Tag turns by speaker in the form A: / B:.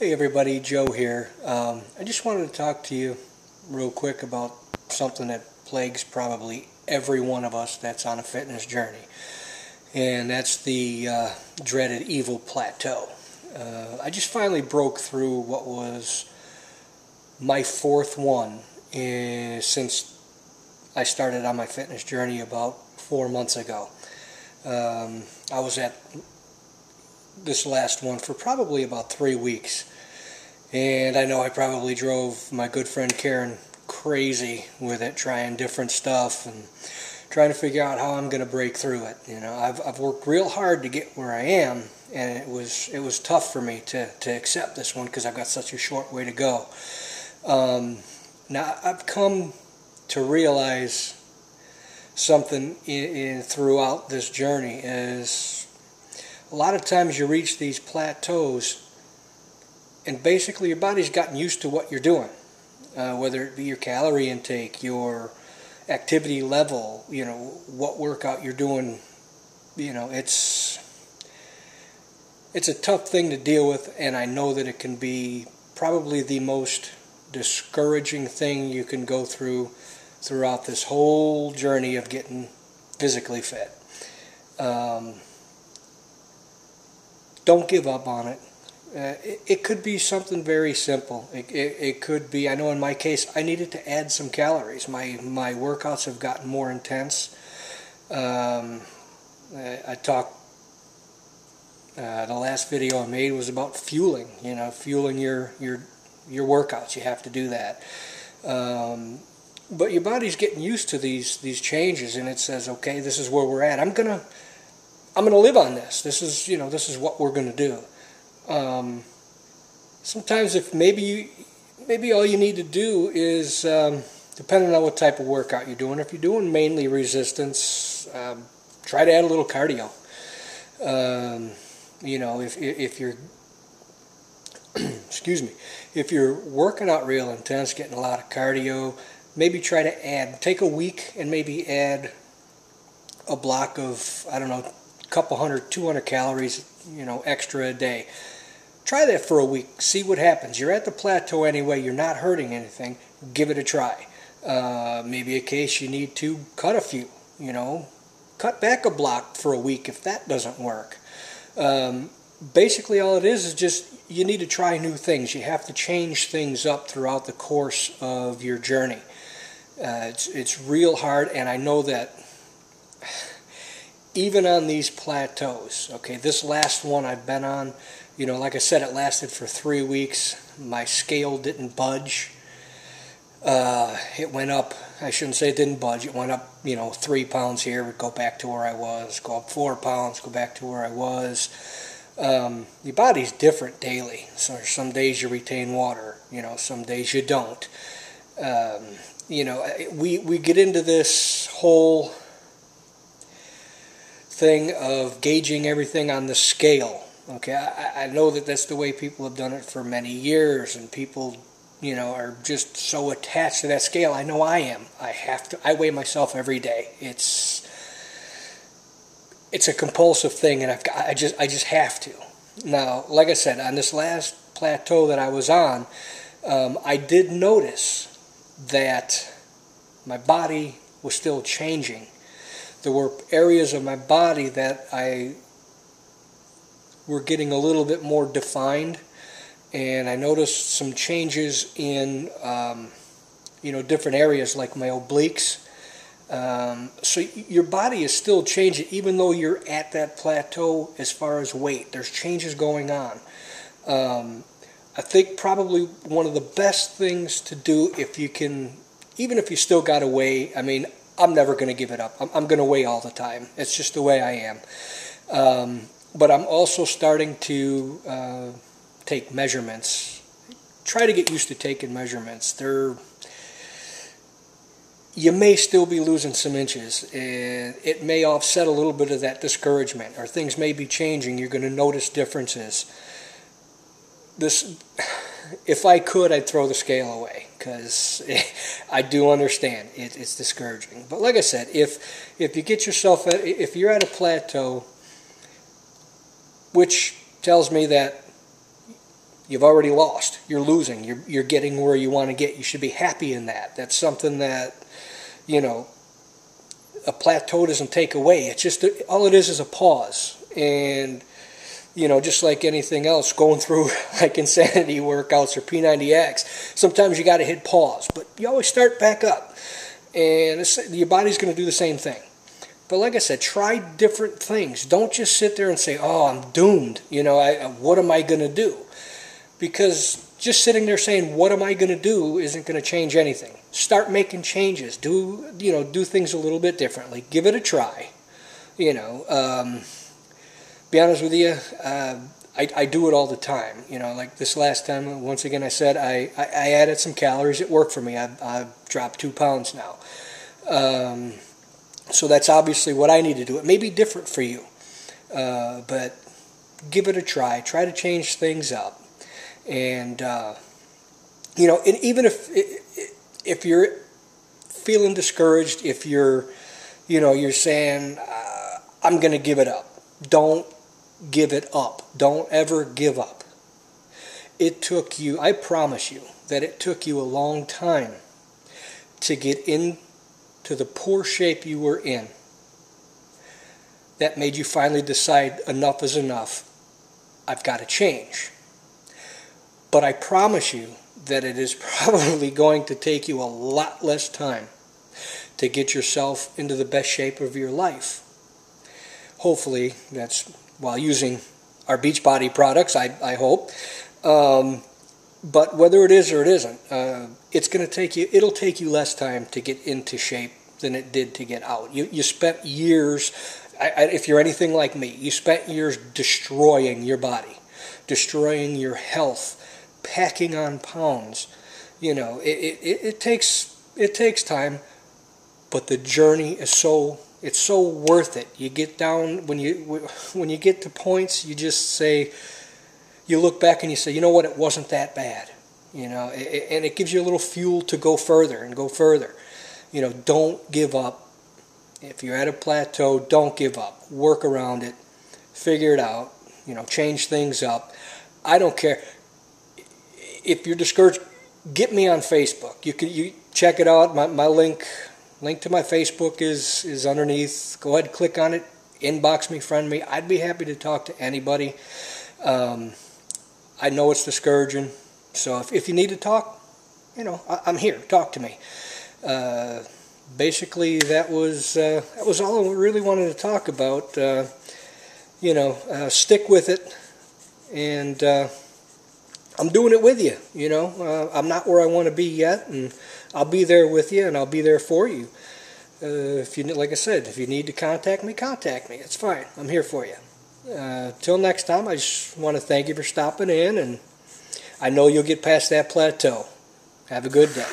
A: Hey everybody, Joe here. I just wanted to talk to you real quick about something that plagues probably every one of us that's on a fitness journey, and that's the dreaded evil plateau. I just finally broke through what was my fourth one since I started on my fitness journey about 4 months ago. I was at this last one for probably about 3 weeks, and I know I probably drove my good friend Karen crazy with it, trying different stuff and trying to figure out how I'm going to break through it. You know, I've worked real hard to get where I am, and it was tough for me to accept this one because I've got such a short way to go. Now I've come to realize something throughout this journey is a lot of times you reach these plateaus and basically your body's gotten used to what you're doing, whether it be your calorie intake, your activity level, you know, what workout you're doing. You know, it's a tough thing to deal with, and I know that it can be probably the most discouraging thing you can go throughout this whole journey of getting physically fit. Don't give up on it. It could be something very simple. It could be, I know in my case, I needed to add some calories. My workouts have gotten more intense. I talked, the last video I made was about fueling. You know, fueling your workouts. You have to do that. But your body's getting used to these changes, and it says, okay, this is where we're at. I'm gonna live on this. This is what we're gonna do. Sometimes if maybe all you need to do is, depending on what type of workout you're doing, if you're doing mainly resistance, try to add a little cardio. You know, if you're excuse me, if you're working out real intense, getting a lot of cardio, maybe try to take a week and maybe add a block of, I don't know, a couple 200 calories, you know, extra a day. Try that for a week. See what happens. You're at the plateau anyway. You're not hurting anything. Give it a try. Maybe a case you need to cut a few. You know, cut back a block for a week if that doesn't work. Basically, all it is just you need to try new things. You have to change things up throughout the course of your journey. It's real hard, and I know that even on these plateaus, okay, this last one I've been on, you know, like I said, it lasted for 3 weeks. My scale didn't budge. It went up, I shouldn't say it didn't budge, it went up, you know, 3 pounds here, would go back to where I was, go up 4 pounds, go back to where I was. Your body's different daily. So some days you retain water, you know, some days you don't. You know, we get into this whole thing of gauging everything on the scale. Okay, I know that that's the way people have done it for many years, and people, you know, are just so attached to that scale. I know I am. I weigh myself every day. It's a compulsive thing, and I just have to. Now, like I said, on this last plateau that I was on, I did notice that my body was still changing. There were areas of my body that were getting a little bit more defined, and I noticed some changes in, you know, different areas like my obliques. So your body is still changing, even though you're at that plateau as far as weight. There's changes going on. I think probably one of the best things to do, if you can, even if you still got to weigh, I mean, I'm never going to give it up. I'm going to weigh all the time. It's just the way I am. But I'm also starting to take measurements. Try to get used to taking measurements. You may still be losing some inches, and it may offset a little bit of that discouragement, or things may be changing. You're going to notice differences. If I could, I'd throw the scale away, because I do understand it's discouraging. But like I said, if you get yourself if you're at a plateau, which tells me that You've already lost. You're losing. You're getting where you want to get. You should be happy in that. That's something that, you know, a plateau doesn't take away. It's just, all it is a pause. And, you know, just like anything else, going through like insanity workouts or P90X, sometimes you got to hit pause. But you always start back up. And your body's going to do the same thing. But like I said, try different things. Don't just sit there and say, oh, I'm doomed. You know, what am I going to do? Because just sitting there saying, what am I going to do, isn't going to change anything. Start making changes. Do things a little bit differently. Give it a try. You know, be honest with you, I do it all the time. You know, like this last time, once again, I said I added some calories. It worked for me. I've dropped 2 pounds now. So that's obviously what I need to do. It may be different for you, but give it a try. Try to change things up. And, you know, and even if you're feeling discouraged, if you're saying, I'm going to give it up, don't give it up. Don't ever give up. It took you, I promise you, that it took you a long time to get into the poor shape you were in. That made you finally decide enough is enough. I've got to change. But I promise you that it is probably going to take you a lot less time to get yourself into the best shape of your life. Hopefully, that's while using our Beachbody products, I hope. But whether it is or it isn't, it'll take you less time to get into shape than it did to get out. You spent years, if you're anything like me, you spent years destroying your body, destroying your health, packing on pounds. You know, it takes time, but the journey is so worth it. You get down, when you get to points, you just say, you look back and you say, you know what, it wasn't that bad. You know, and it gives you a little fuel to go further and go further. You know, don't give up. If you're at a plateau, don't give up. Work around it. Figure it out. You know, change things up. I don't care. If you're discouraged, get me on Facebook. You check it out. My link to my Facebook is underneath. Go ahead, click on it. Inbox me, friend me. I'd be happy to talk to anybody. I know it's discouraging. So if you need to talk, you know, I'm here. Talk to me. Basically, that was all I really wanted to talk about. You know, stick with it, and I'm doing it with you. You know, I'm not where I want to be yet, and I'll be there with you, and I'll be there for you. Like I said, if you need to contact me, It's fine. I'm here for you. Till next time, I just want to thank you for stopping in, and I know you'll get past that plateau. Have a good day.